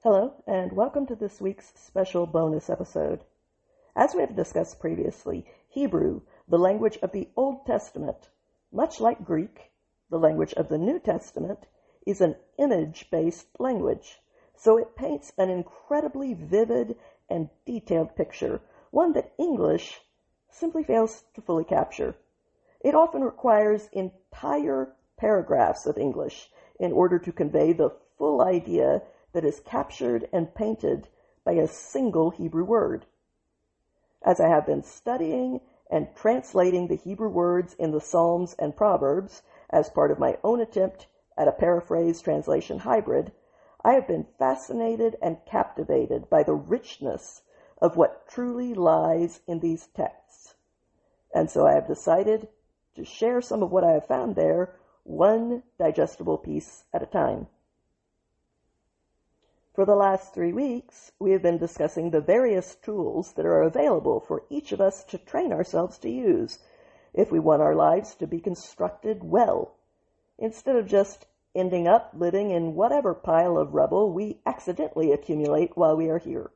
Hello, and welcome to this week's special bonus episode. As we have discussed previously, Hebrew, the language of the Old Testament, much like Greek, the language of the New Testament, is an image-based language, so it paints an incredibly vivid and detailed picture, one that English simply fails to fully capture. It often requires entire paragraphs of English in order to convey the full idea that is captured and painted by a single Hebrew word. As I have been studying and translating the Hebrew words in the Psalms and Proverbs as part of my own attempt at a paraphrase translation hybrid, I have been fascinated and captivated by the richness of what truly lies in these texts. And so I have decided to share some of what I have found there, one digestible piece at a time. For the last 3 weeks, we have been discussing the various tools that are available for each of us to train ourselves to use if we want our lives to be constructed well, instead of just ending up living in whatever pile of rubble we accidentally accumulate while we are here.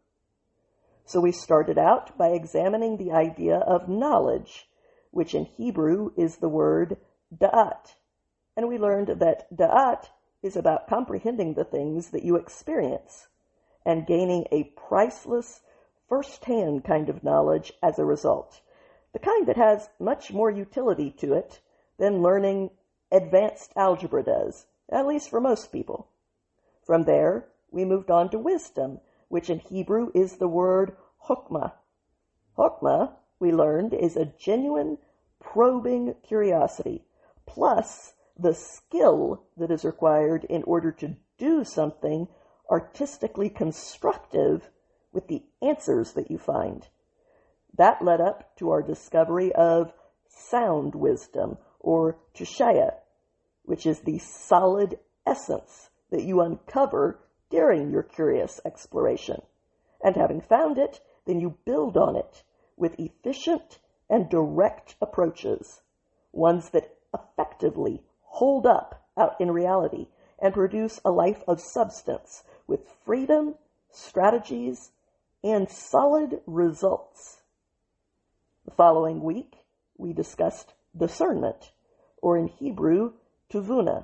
So we started out by examining the idea of knowledge, which in Hebrew is the word da'at, and we learned that da'at is about comprehending the things that you experience and gaining a priceless, first-hand kind of knowledge as a result, the kind that has much more utility to it than learning advanced algebra does, at least for most people. From there, we moved on to wisdom, which in Hebrew is the word chokmah. Chokmah, we learned, is a genuine, probing curiosity, plus the skill that is required in order to do something artistically constructive with the answers that you find. That led up to our discovery of sound wisdom, or tushaya, which is the solid essence that you uncover during your curious exploration. And having found it, then you build on it with efficient and direct approaches, ones that effectively hold up out in reality and produce a life of substance with freedom, strategies, and solid results. The following week, we discussed discernment, or in Hebrew, tuvuna,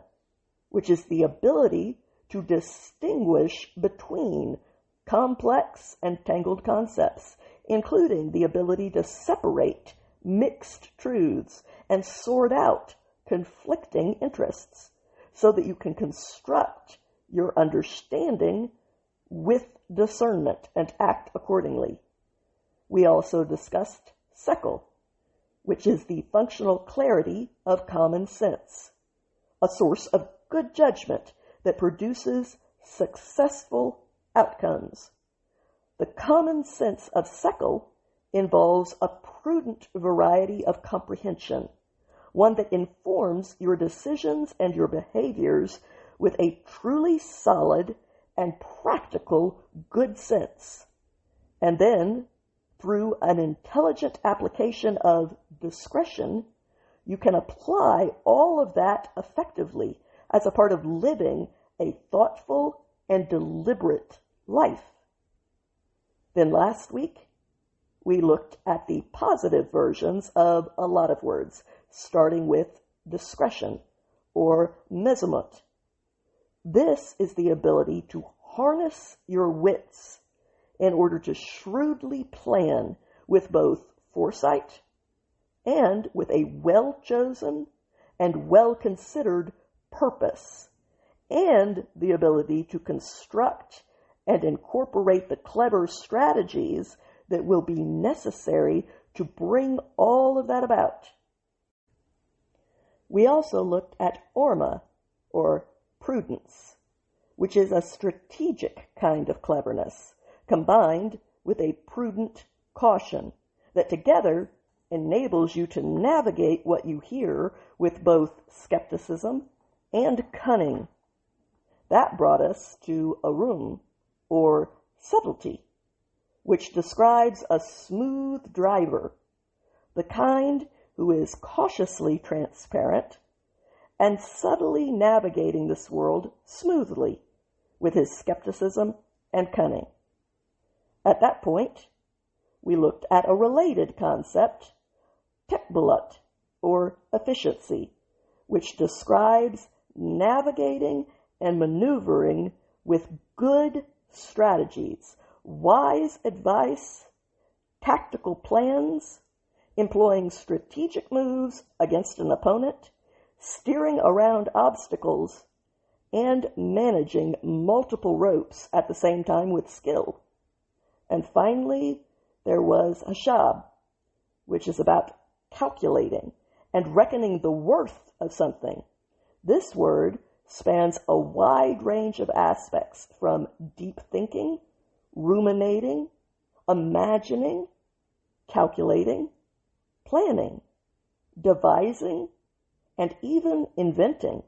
which is the ability to distinguish between complex and tangled concepts, including the ability to separate mixed truths and sort out conflicting interests so that you can construct your understanding with discernment and act accordingly. We also discussed sekel, which is the functional clarity of common sense, a source of good judgment that produces successful outcomes. The common sense of sekel involves a prudent variety of comprehension, one that informs your decisions and your behaviors with a truly solid and practical good sense. And then, through an intelligent application of discretion, you can apply all of that effectively as a part of living a thoughtful and deliberate life. Then last week, we looked at the positive versions of a lot of words, starting with discretion, or mezumot. This is the ability to harness your wits in order to shrewdly plan with both foresight and with a well-chosen and well-considered purpose, and the ability to construct and incorporate the clever strategies that will be necessary to bring all of that about. We also looked at orma, or prudence, which is a strategic kind of cleverness, combined with a prudent caution that together enables you to navigate what you hear with both skepticism and cunning. That brought us to arum, or subtlety, which describes a smooth driver, the kind who is cautiously transparent and subtly navigating this world smoothly with his skepticism and cunning. At that point, we looked at a related concept, tekbulut, or efficiency, which describes navigating and maneuvering with good strategies, wise advice, tactical plans, employing strategic moves against an opponent, steering around obstacles, and managing multiple ropes at the same time with skill. And finally, there was hashab, which is about calculating and reckoning the worth of something. This word spans a wide range of aspects, from deep thinking, ruminating, imagining, calculating, planning, devising, and even inventing.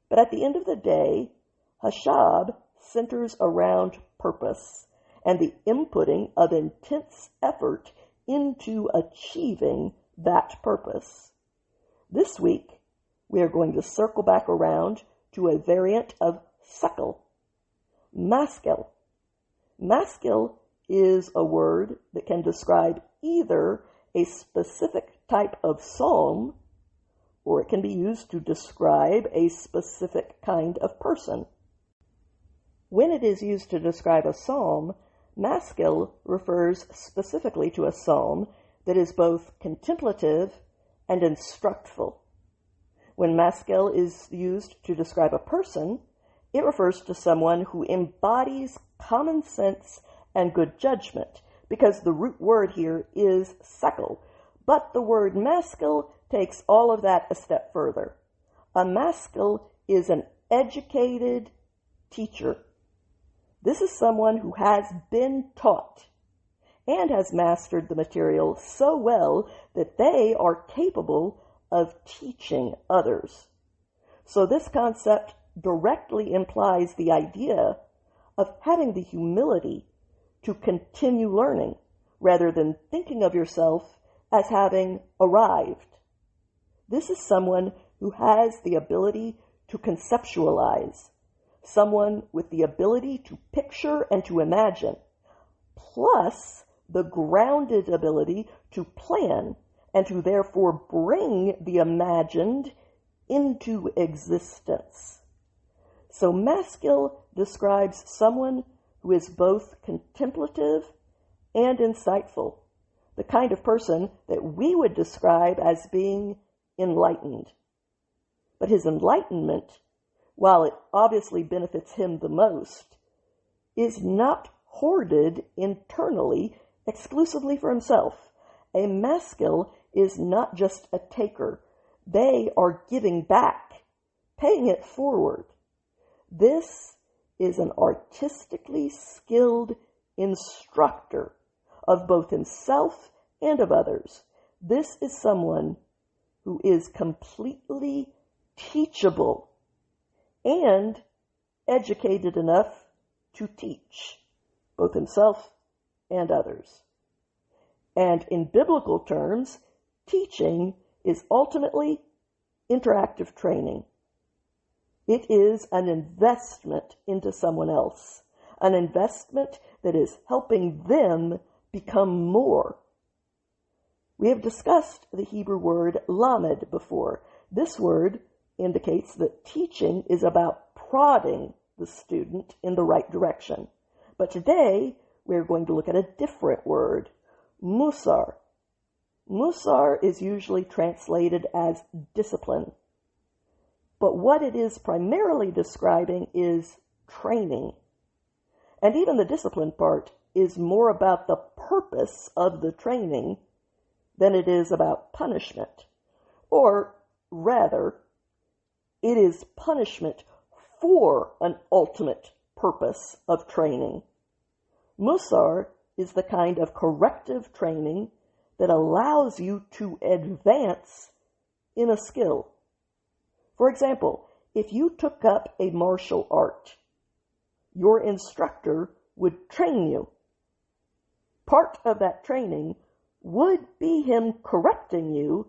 But at the end of the day, hashab centers around purpose and the inputting of intense effort into achieving that purpose. This week, we are going to circle back around to a variant of sakel, maskel. Maskel is a word that can describe either a specific type of psalm, or it can be used to describe a specific kind of person. When it is used to describe a psalm, maskel refers specifically to a psalm that is both contemplative and instructful. When maskel is used to describe a person, it refers to someone who embodies common sense and good judgment, because the root word here is sakel. But the word maskel takes all of that a step further. A maskel is an educated teacher. This is someone who has been taught and has mastered the material so well that they are capable of teaching others. So this concept directly implies the idea of having the humility to continue learning, rather than thinking of yourself as having arrived. This is someone who has the ability to conceptualize, someone with the ability to picture and to imagine, plus the grounded ability to plan and to therefore bring the imagined into existence. So maskel describes someone who is both contemplative and insightful, the kind of person that we would describe as being enlightened. But his enlightenment, while it obviously benefits him the most, is not hoarded internally exclusively for himself. A maskel is not just a taker. They are giving back, paying it forward. This is an artistically skilled instructor of both himself and of others. This is someone who is completely teachable and educated enough to teach both himself and others. And in biblical terms, teaching is ultimately interactive training. It is an investment into someone else, an investment that is helping them become more. We have discussed the Hebrew word lamed before. This word indicates that teaching is about prodding the student in the right direction. But today, we're going to look at a different word, musar. Musar is usually translated as discipline. But what it is primarily describing is training. And even the discipline part is more about the purpose of the training than it is about punishment. Or rather, it is punishment for an ultimate purpose of training. Musar is the kind of corrective training that allows you to advance in a skill. For example, if you took up a martial art, your instructor would train you. Part of that training would be him correcting you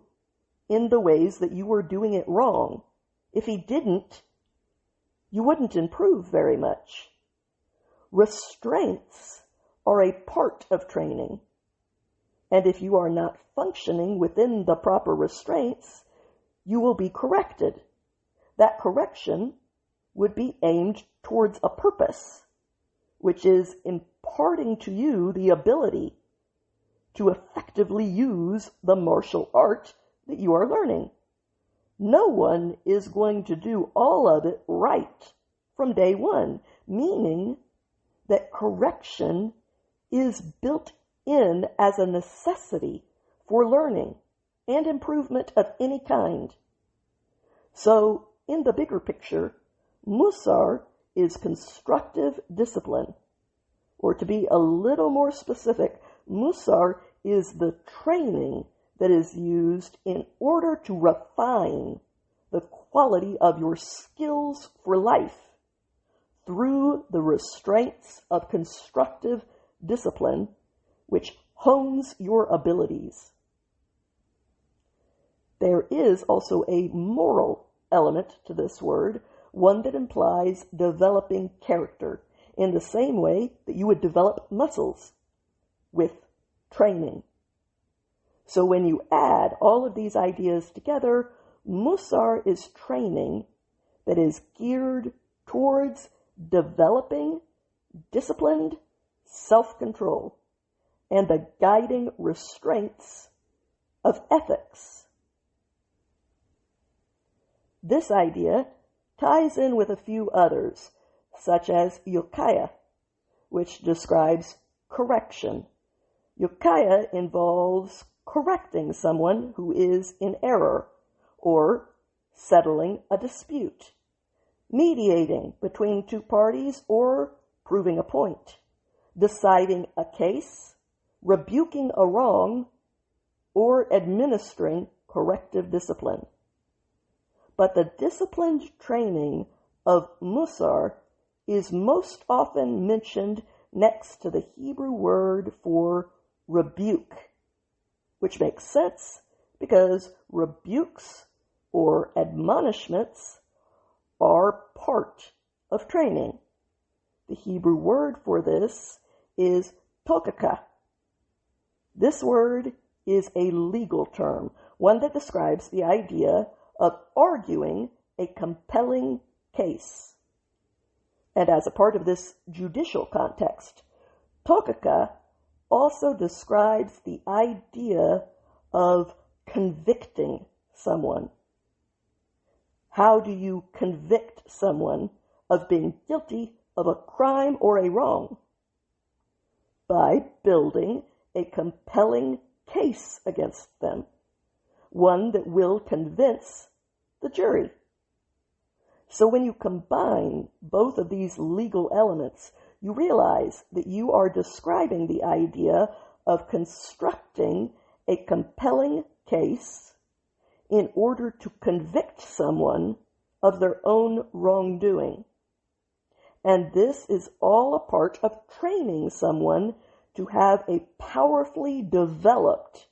in the ways that you were doing it wrong. If he didn't, you wouldn't improve very much. Restraints are a part of training. And if you are not functioning within the proper restraints, you will be corrected. That correction would be aimed towards a purpose, which is imparting to you the ability to effectively use the martial art that you are learning. No one is going to do all of it right from day one, meaning that correction is built in as a necessity for learning and improvement of any kind. So, in the bigger picture, Musar is constructive discipline. Or to be a little more specific, Musar is the training that is used in order to refine the quality of your skills for life through the restraints of constructive discipline, which hones your abilities. There is also a moral element to this word, one that implies developing character in the same way that you would develop muscles with training. So when you add all of these ideas together, Musar is training that is geared towards developing disciplined self-control and the guiding restraints of ethics. This idea ties in with a few others, such as yokaya, which describes correction. Yokaya involves correcting someone who is in error, or settling a dispute, mediating between two parties, or proving a point, deciding a case, rebuking a wrong, or administering corrective discipline. But the disciplined training of Musar is most often mentioned next to the Hebrew word for rebuke, which makes sense because rebukes or admonishments are part of training. The Hebrew word for this is tokaka. This word is a legal term, one that describes the idea of arguing a compelling case. And as a part of this judicial context, tokaka also describes the idea of convicting someone. How do you convict someone of being guilty of a crime or a wrong? By building a compelling case against them, one that will convince the jury. So when you combine both of these legal elements, you realize that you are describing the idea of constructing a compelling case in order to convict someone of their own wrongdoing. And this is all a part of training someone to have a powerfully developed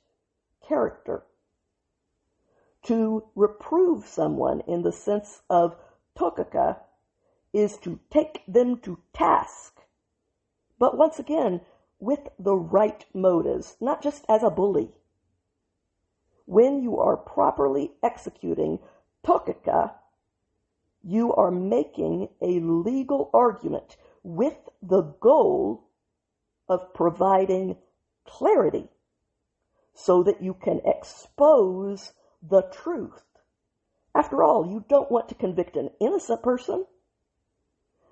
character. To reprove someone in the sense of tokaka is to take them to task, but once again, with the right motives, not just as a bully. When you are properly executing tokaka, you are making a legal argument with the goal of providing clarity so that you can expose the truth. After all, you don't want to convict an innocent person.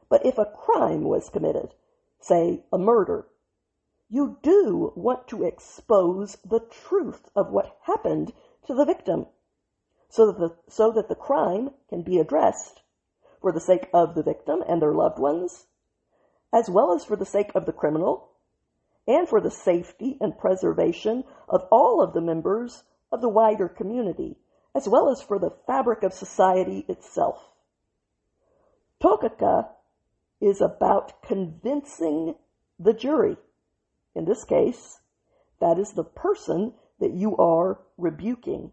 But if a crime was committed, say a murder, you do want to expose the truth of what happened to the victim so that the crime can be addressed for the sake of the victim and their loved ones, as well as for the sake of the criminal and for the safety and preservation of all of the members of the wider community, as well as for the fabric of society itself. Tokaka is about convincing the jury. In this case, that is the person that you are rebuking.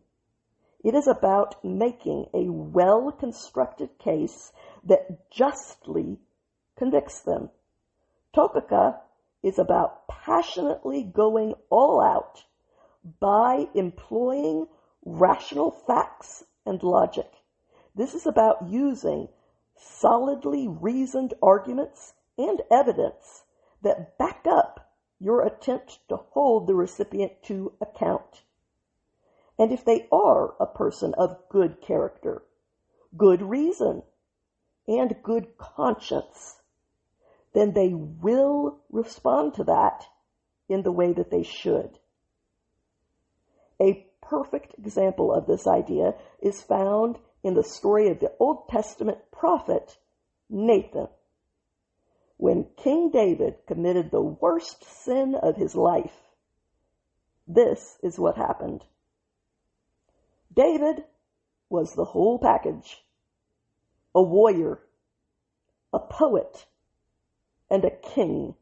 It is about making a well-constructed case that justly convicts them. Topeka is about passionately going all out by employing rational facts and logic. This is about using solidly reasoned arguments and evidence that back up your attempt to hold the recipient to account. And if they are a person of good character, good reason, and good conscience, then they will respond to that in the way that they should. A perfect example of this idea is found in the story of the Old Testament prophet Nathan. When King David committed the worst sin of his life, this is what happened. David was the whole package: a warrior, a poet, and a king.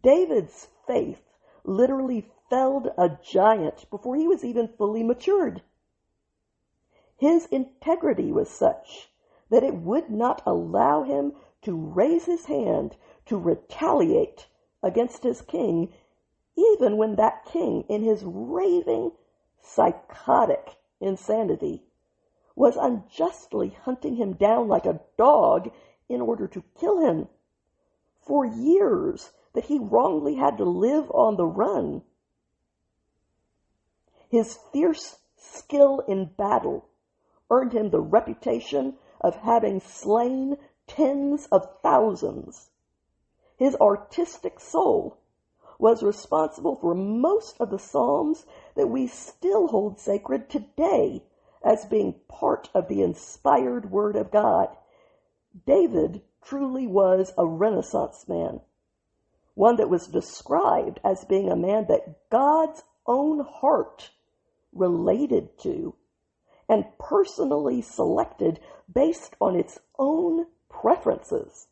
David's faith literally felled a giant before he was even fully matured. His integrity was such that it would not allow him to raise his hand to retaliate against his king, even when that king, in his raving, psychotic insanity, was unjustly hunting him down like a dog in order to kill him. For years that he wrongly had to live on the run. His fierce skill in battle earned him the reputation of having slain tens of thousands. His artistic soul was responsible for most of the Psalms that we still hold sacred today as being part of the inspired Word of God. David truly was a Renaissance man, one that was described as being a man that God's own heart related to and personally selected based on its own preferences.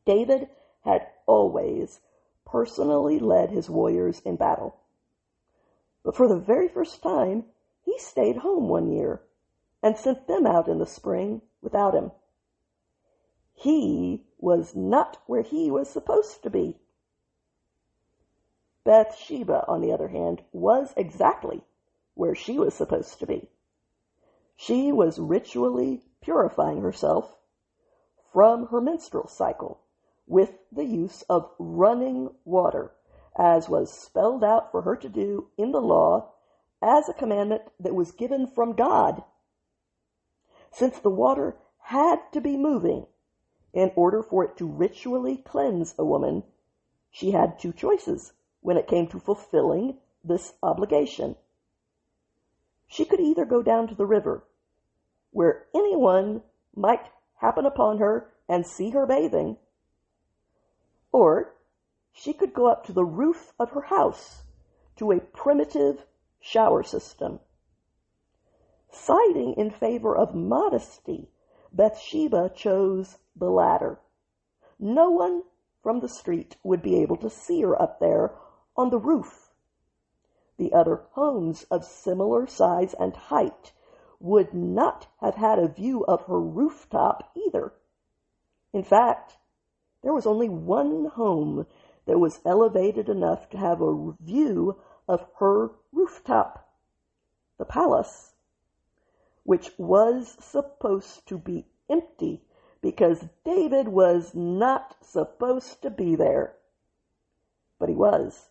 David had always personally led his warriors in battle. But for the very first time, he stayed home one year and sent them out in the spring without him. He was not where he was supposed to be. Bathsheba, on the other hand, was exactly where she was supposed to be. She was ritually purifying herself from her menstrual cycle with the use of running water, as was spelled out for her to do in the law as a commandment that was given from God. Since the water had to be moving in order for it to ritually cleanse a woman, she had two choices when it came to fulfilling this obligation. She could either go down to the river, where anyone might happen upon her and see her bathing, or she could go up to the roof of her house to a primitive shower system. Siding in favor of modesty, Bathsheba chose the latter. No one from the street would be able to see her up there on the roof. The other homes of similar size and height would not have had a view of her rooftop either. In fact, there was only one home that was elevated enough to have a view of her rooftop, the palace, which was supposed to be empty because David was not supposed to be there. But he was.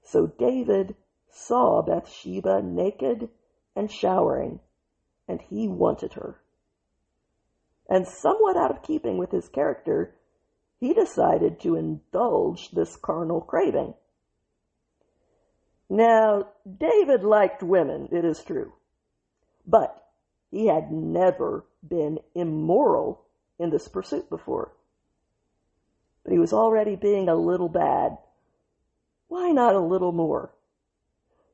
So David saw Bathsheba naked and showering, and he wanted her. And somewhat out of keeping with his character, he decided to indulge this carnal craving. Now, David liked women, it is true, but he had never been immoral in this pursuit before. But he was already being a little bad. Why not a little more?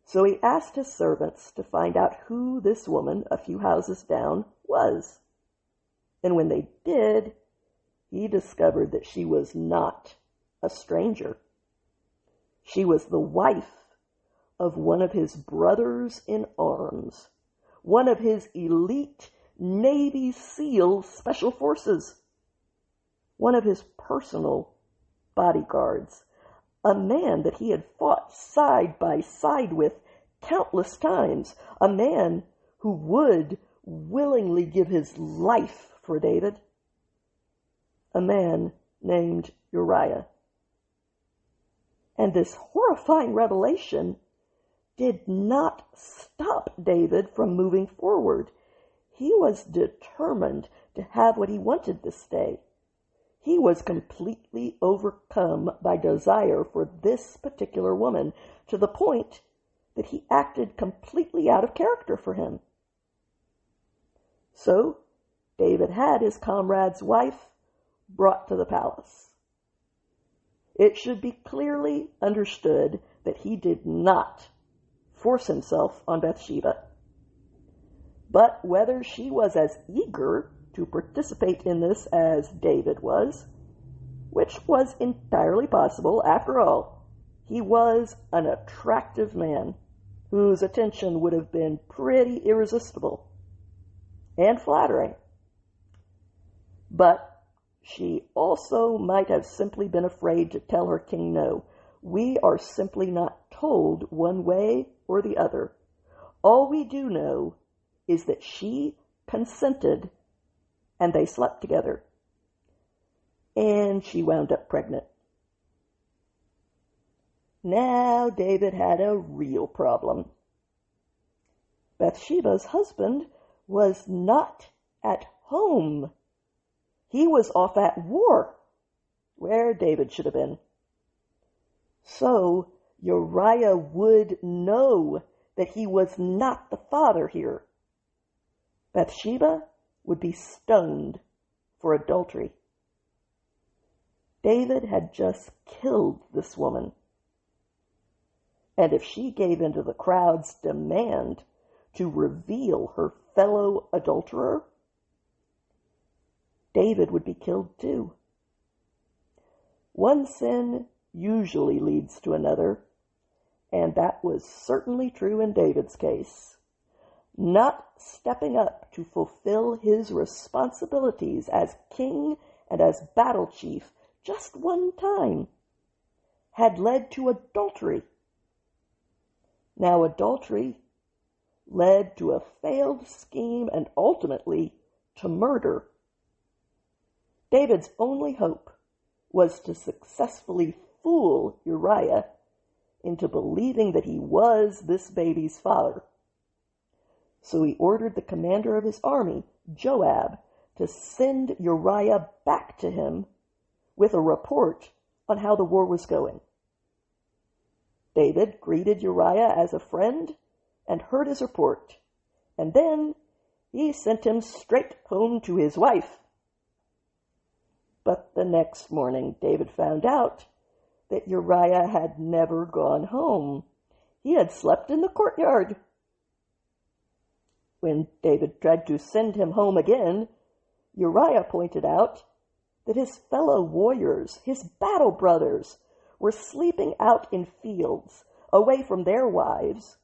So he asked his servants to find out who this woman a few houses down was. And when they did, he discovered that she was not a stranger. She was the wife of one of his brothers in arms, one of his elite Navy SEAL special forces. one of his personal bodyguards, a man that he had fought side by side with countless times, a man who would willingly give his life for David, a man named Uriah. And this horrifying revelation did not stop David from moving forward. He was determined to have what he wanted this day. He was completely overcome by desire for this particular woman, to the point that he acted completely out of character for him. So David had his comrade's wife brought to the palace. It should be clearly understood that he did not force himself on Bathsheba. But whether she was as eager to participate in this as David was, which was entirely possible, after all, he was an attractive man whose attention would have been pretty irresistible and flattering. But she also might have simply been afraid to tell her king no. We are simply not told one way or the other. All we do know is that she consented and they slept together. And she wound up pregnant. Now David had a real problem. Bathsheba's husband was not at home. He was off at war, where David should have been. So Uriah would know that he was not the father here. Bathsheba would be stoned for adultery. David had just killed this woman. And if she gave in to the crowd's demand to reveal her fellow adulterer, David would be killed too. One sin usually leads to another, and that was certainly true in David's case. Not stepping up to fulfill his responsibilities as king and as battle chief just one time had led to adultery. Now adultery led to a failed scheme and ultimately to murder. David's only hope was to successfully fool Uriah into believing that he was this baby's father. So he ordered the commander of his army, Joab, to send Uriah back to him with a report on how the war was going. David greeted Uriah as a friend and heard his report, and then he sent him straight home to his wife. But the next morning, David found out that Uriah had never gone home. He had slept in the courtyard. When David tried to send him home again, Uriah pointed out that his fellow warriors, his battle brothers, were sleeping out in fields away from their wives,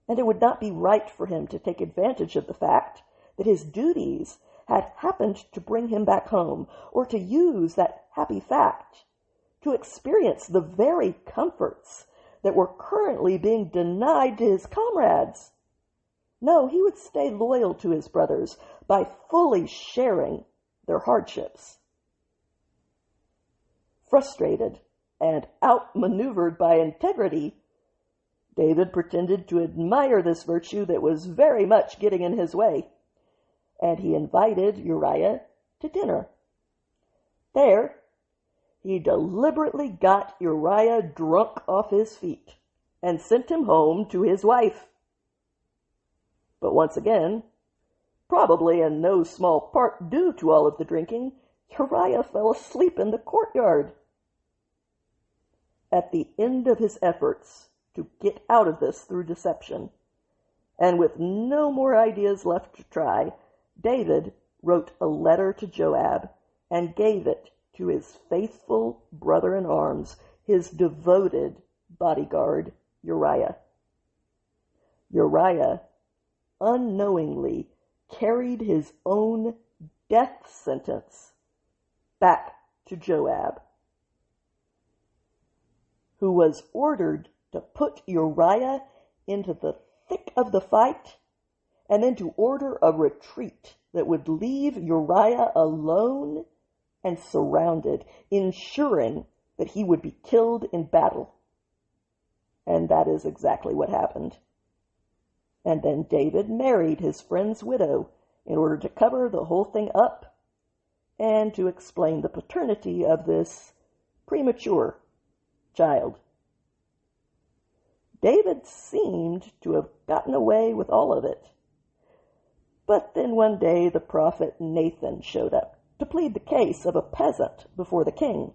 and it would not be right for him to take advantage of the fact that his duties had happened to bring him back home, or to use that happy fact to experience the very comforts that were currently being denied to his comrades. No, he would stay loyal to his brothers by fully sharing their hardships. Frustrated and outmaneuvered by integrity, David pretended to admire this virtue that was very much getting in his way, and he invited Uriah to dinner. There, he deliberately got Uriah drunk off his feet and sent him home to his wife. But once again, probably in no small part due to all of the drinking, Uriah fell asleep in the courtyard. At the end of his efforts to get out of this through deception, and with no more ideas left to try, David wrote a letter to Joab and gave it to his faithful brother-in-arms, his devoted bodyguard, Uriah. Uriah unknowingly carried his own death sentence back to Joab, who was ordered to put Uriah into the thick of the fight and then to order a retreat that would leave Uriah alone and surrounded, ensuring that he would be killed in battle. And that is exactly what happened. And then David married his friend's widow in order to cover the whole thing up and to explain the paternity of this premature child. David seemed to have gotten away with all of it. But then one day the prophet Nathan showed up to plead the case of a peasant before the king.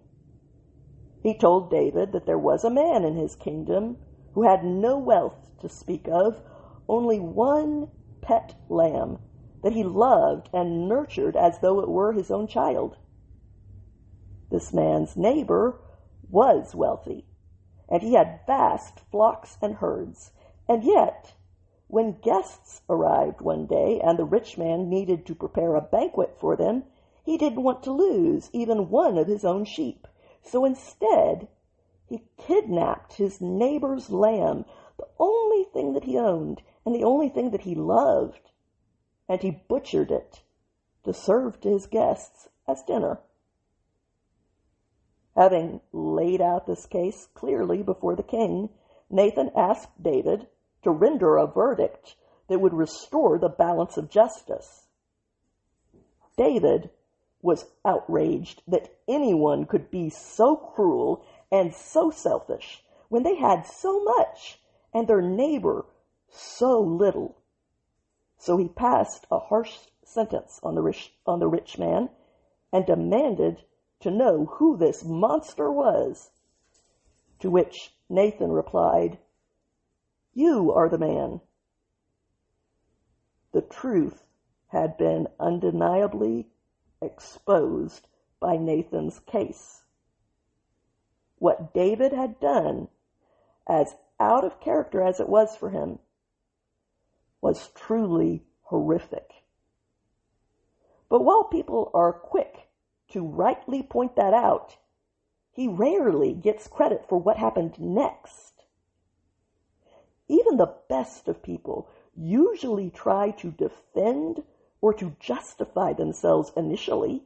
He told David that there was a man in his kingdom who had no wealth to speak of, only one pet lamb that he loved and nurtured as though it were his own child. This man's neighbor was wealthy, and he had vast flocks and herds, and yet, when guests arrived one day and the rich man needed to prepare a banquet for them, he didn't want to lose even one of his own sheep. So instead, he kidnapped his neighbor's lamb, the only thing that he owned and the only thing that he loved, and he butchered it to serve to his guests as dinner. Having laid out this case clearly before the king, Nathan asked David to render a verdict that would restore the balance of justice. David was outraged that anyone could be so cruel and so selfish when they had so much and their neighbor so little. So he passed a harsh sentence on the rich man and demanded to know who this monster was. To which Nathan replied, "You are the man." The truth had been undeniably exposed by Nathan's case. What David had done, as out of character as it was for him, was truly horrific. But while people are quick to rightly point that out, he rarely gets credit for what happened next. Even the best of people usually try to defend or to justify themselves initially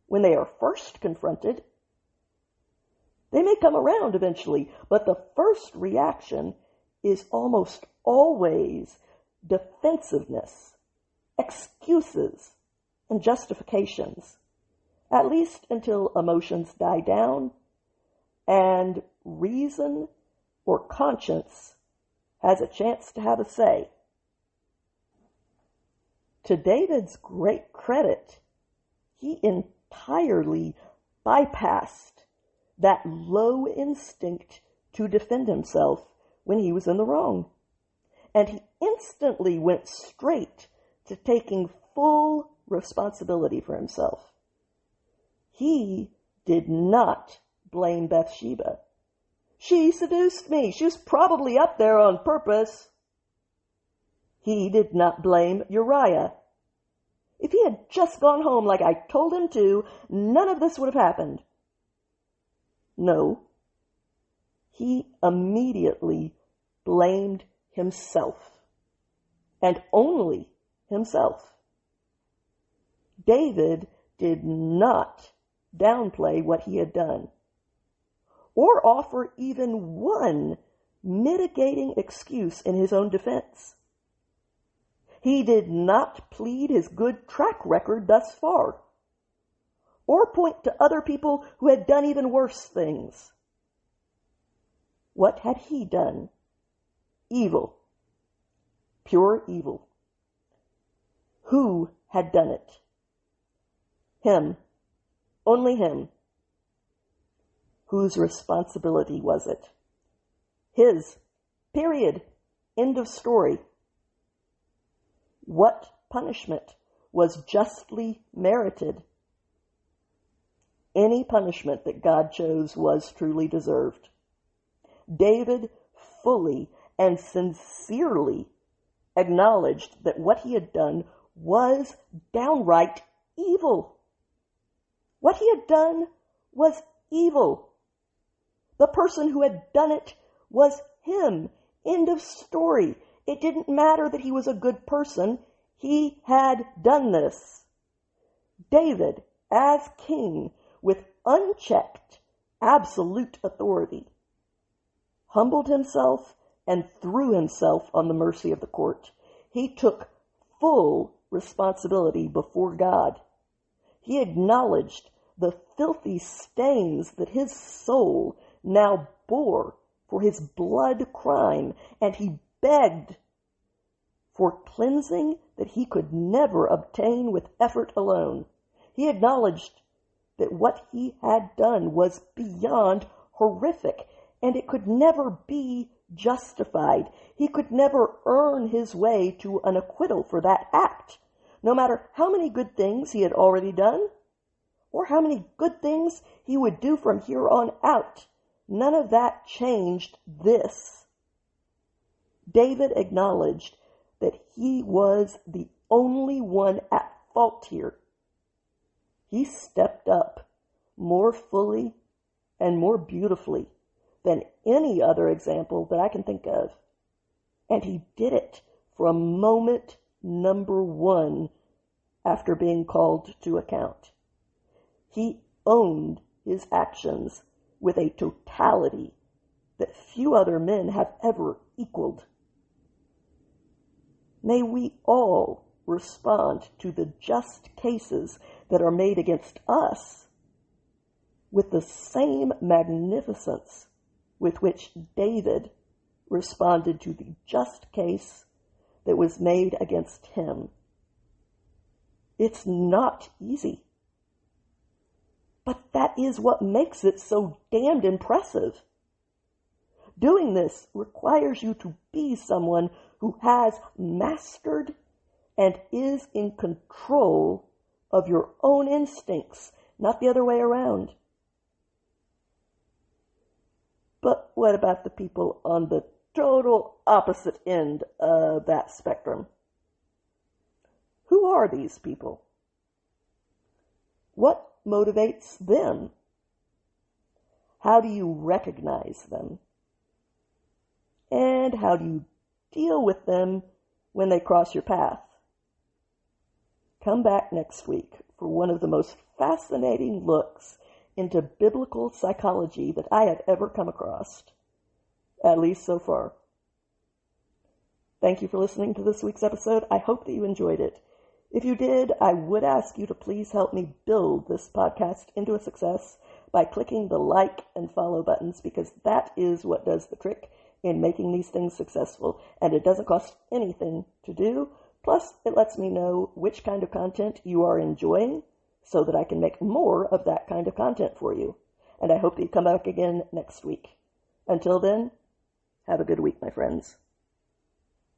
when they are first confronted. They may come around eventually, but the first reaction is almost always defensiveness, excuses, and justifications, at least until emotions die down and reason or conscience has a chance to have a say. To David's great credit, he entirely bypassed that low instinct to defend himself when he was in the wrong. And he instantly went straight to taking full responsibility for himself. He did not blame Bathsheba. "She seduced me. She was probably up there on purpose." He did not blame Uriah. "If he had just gone home like I told him to, none of this would have happened." No, he immediately blamed himself, and only himself. David did not downplay what he had done, or offer even one mitigating excuse in his own defense. He did not plead his good track record thus far, or point to other people who had done even worse things. What had he done? Evil. Pure evil. Who had done it? Him. Only him. Whose responsibility was it? His. Period. End of story. What punishment was justly merited? Any punishment that God chose was truly deserved. David fully and sincerely acknowledged that what he had done was downright evil. What he had done was evil. The person who had done it was him. End of story. It didn't matter that he was a good person. He had done this. David, as king, with unchecked, absolute authority, humbled himself and threw himself on the mercy of the court. He took full responsibility before God. He acknowledged the filthy stains that his soul now bore for his blood crime, and he begged for cleansing that he could never obtain with effort alone. He acknowledged that what he had done was beyond horrific, and it could never be justified. He could never earn his way to an acquittal for that act, no matter how many good things he had already done, or how many good things he would do from here on out. None of that changed this. David acknowledged that he was the only one at fault here. He stepped up more fully and more beautifully than any other example that I can think of. And he did it from moment number one after being called to account. He owned his actions with a totality that few other men have ever equaled. May we all respond to the just cases that are made against us with the same magnificence with which David responded to the just case that was made against him. It's not easy. But that is what makes it so damned impressive. Doing this requires you to be someone who has mastered and is in control of your own instincts, not the other way around. But what about the people on the total opposite end of that spectrum? Who are these people? What motivates them? How do you recognize them? And how do you deal with them when they cross your path? Come back next week for one of the most fascinating looks into biblical psychology that I have ever come across, at least so far. Thank you for listening to this week's episode. I hope that you enjoyed it. If you did, I would ask you to please help me build this podcast into a success by clicking the like and follow buttons, because that is what does the trick in making these things successful, and it doesn't cost anything to do. Plus, it lets me know which kind of content you are enjoying so that I can make more of that kind of content for you. And I hope that you come back again next week. Until then, have a good week, my friends.